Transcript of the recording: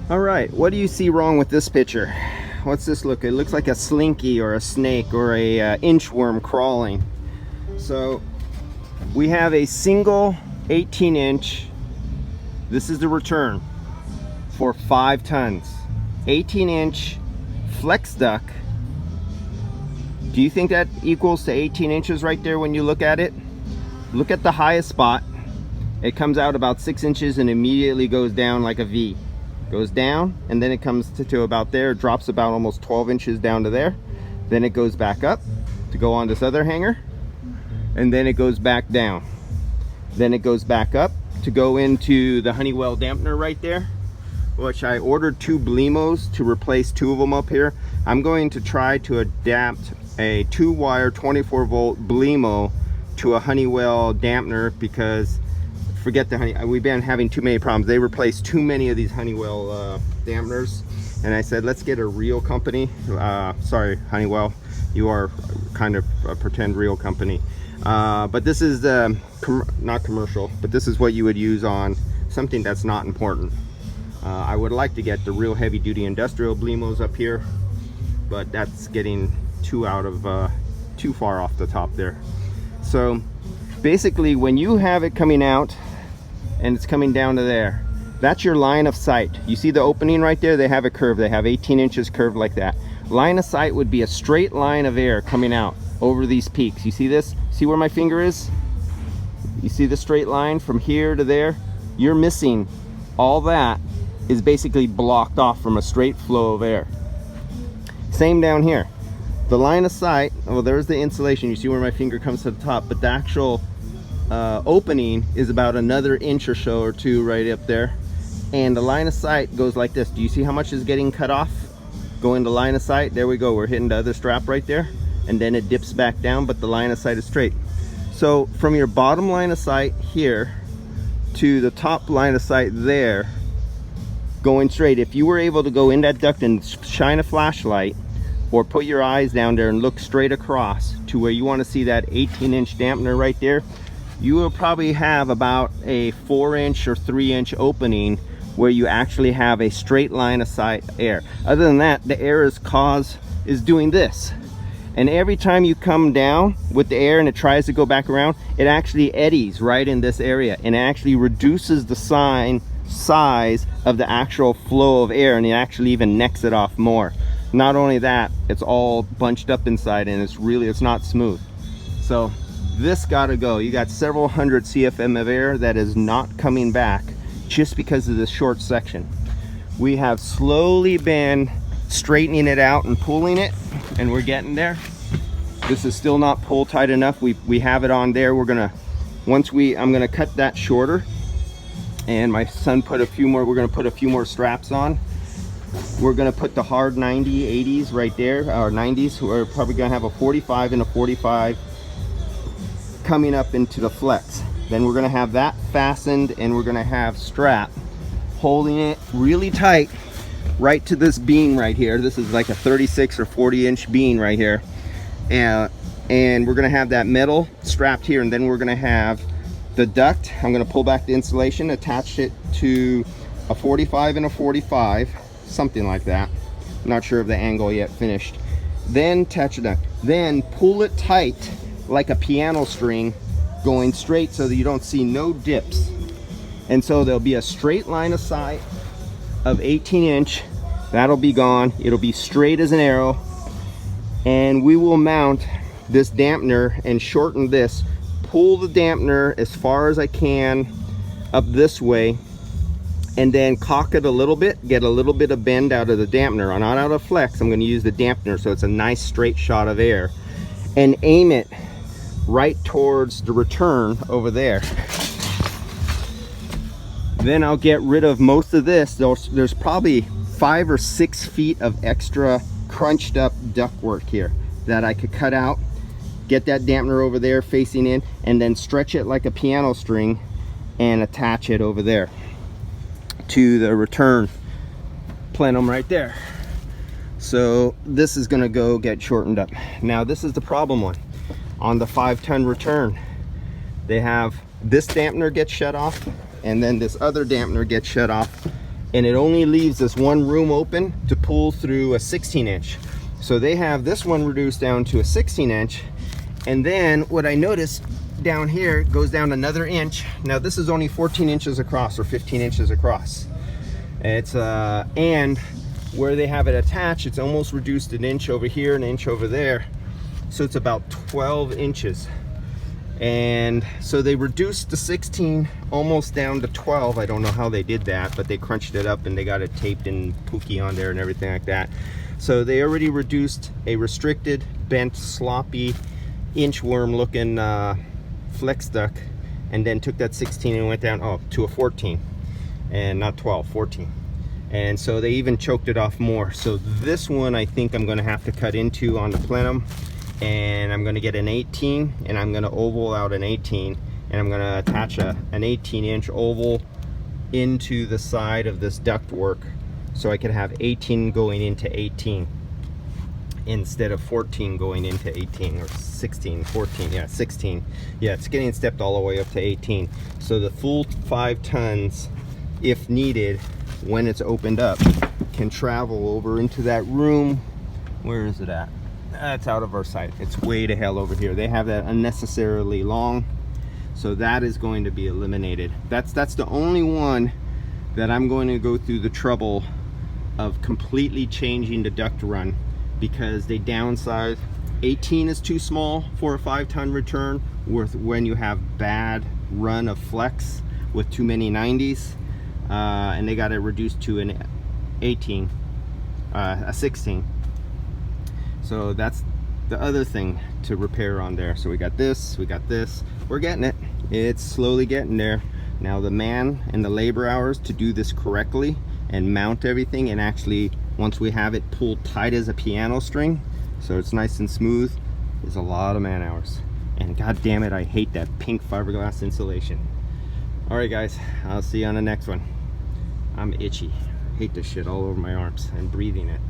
All right, what do you see wrong with this picture? What's this look? It looks like a slinky or a snake or a inchworm crawling. So we have a single 18-inch. This is the return for 5 tons. 18-inch flex duct. Do you think that equals to 18 inches right there when you look at it? Look at the highest spot. It comes out about 6 inches and immediately goes down like a V. Goes down and then it comes to about there, drops about almost 12 inches down to there. Then it goes back up to go on this other hanger, and then it goes back down. Then it goes back up to go into the Honeywell dampener right there, which I ordered 2 Blimos to replace 2 of them up here. I'm going to try to adapt a 2-wire 24-volt Blimo to a Honeywell dampener, because forget the we've been having too many problems. They replaced too many of these Honeywell dampeners, and I said let's get a real company. Sorry Honeywell, you are kind of a pretend real company, but this is not commercial, but this is what you would use on something that's not important. I would like to get the real heavy-duty industrial Blimos up here, but that's getting too far off the top there. So basically, when you have it coming out and it's coming down to there, that's your line of sight. You see the opening right there? They have a curve. They have 18 inches curved like that. Line of sight would be a straight line of air coming out over these peaks. You see this? See where my finger is? You see the straight line from here to there? You're missing. All that is basically blocked off from a straight flow of air. Same down here. The line of sight, well, there's the insulation. You see where my finger comes to the top, but the actual opening is about another inch or so or 2 right up there, and the line of sight goes like this. Do you see how much is getting cut off going to line of sight? There we go, we're hitting the other strap right there, and then it dips back down, but the line of sight is straight. So from your bottom line of sight here to the top line of sight there, going straight, if you were able to go in that duct and shine a flashlight or put your eyes down there and look straight across to where you want to see that 18-inch dampener right there, you will probably have about a 4-inch or 3-inch opening where you actually have a straight line of sight air. Other than that, the air is doing this, and every time you come down with the air and it tries to go back around, it actually eddies right in this area, and it actually reduces the size of the actual flow of air, and it actually even necks it off more. Not only that, it's all bunched up inside, and it's not smooth. So this gotta go. You got several hundred CFM of air that is not coming back just because of this short section. We have slowly been straightening it out and pulling it, and we're getting there. This is still not pull tight enough. We have it on there. I'm gonna cut that shorter, and my son we're gonna put a few more straps on. We're gonna put the hard 90, 80s right there, or 90s. We're probably gonna have a 45 and a 45 coming up into the flex. Then we're gonna have that fastened, and we're gonna have strap holding it really tight right to this beam right here. This is like a 36 or 40-inch beam right here, and we're gonna have that metal strapped here, and then we're gonna have the duct. I'm gonna pull back the insulation, attach it to a 45 and a 45, something like that. I'm not sure of the angle yet, finished. Then attach the duct, then pull it tight like a piano string going straight so that you don't see no dips. And so there'll be a straight line of sight of 18-inch. That'll be gone. It'll be straight as an arrow, and we will mount this dampener and shorten this, pull the dampener as far as I can up this way, and then cock it a little bit, get a little bit of bend out of the dampener. Not out of flex, I'm going to use the dampener so it's a nice straight shot of air, and aim it right towards the return over there. Then I'll get rid of most of this. There's probably 5 or 6 feet of extra crunched up ductwork here that I could cut out, get that dampener over there facing in, and then stretch it like a piano string and attach it over there to the return plenum right there. So this is gonna go get shortened up. Now this is the problem one. On the 5-ton return, they have this dampener gets shut off, and then this other dampener gets shut off, and it only leaves this one room open to pull through a 16-inch. So they have this one reduced down to a 16-inch, and then what I noticed down here goes down another inch. Now this is only 14 inches across or 15 inches across. It's and where they have it attached, it's almost reduced an inch over here, an inch over there. So it's about 12 inches. And so they reduced the 16 almost down to 12. I don't know how they did that, but they crunched it up and they got it taped and pookie on there and everything like that. So they already reduced a restricted, bent, sloppy, inchworm looking flex duct, and then took that 16 and went down to a 14, and not 12, 14. And so they even choked it off more. So this one I think I'm going to have to cut into on the plenum, and I'm going to get an 18, and I'm going to oval out an 18, and I'm going to attach an 18-inch oval into the side of this ductwork, so I can have 18 going into 18 instead of 14 going into 18, or 16, 14, yeah, 16. Yeah, it's getting stepped all the way up to 18. So the full 5 tons, if needed, when it's opened up, can travel over into that room. Where is it at? That's out of our sight. It's way to hell over here. They have that unnecessarily long, so that is going to be eliminated. That's the only one that I'm going to go through the trouble of completely changing the duct run, because they downsize. 18 is too small for a 5-ton return when you have bad run of flex with too many 90s, and they got it reduced to an 18, a 16. So that's the other thing to repair on there. So we got this, we're getting it. It's slowly getting there. Now the man and the labor hours to do this correctly and mount everything, and actually once we have it pulled tight as a piano string so it's nice and smooth, is a lot of man hours. And god damn it, I hate that pink fiberglass insulation. All right guys, I'll see you on the next one. I'm itchy. I hate this shit all over my arms and breathing it.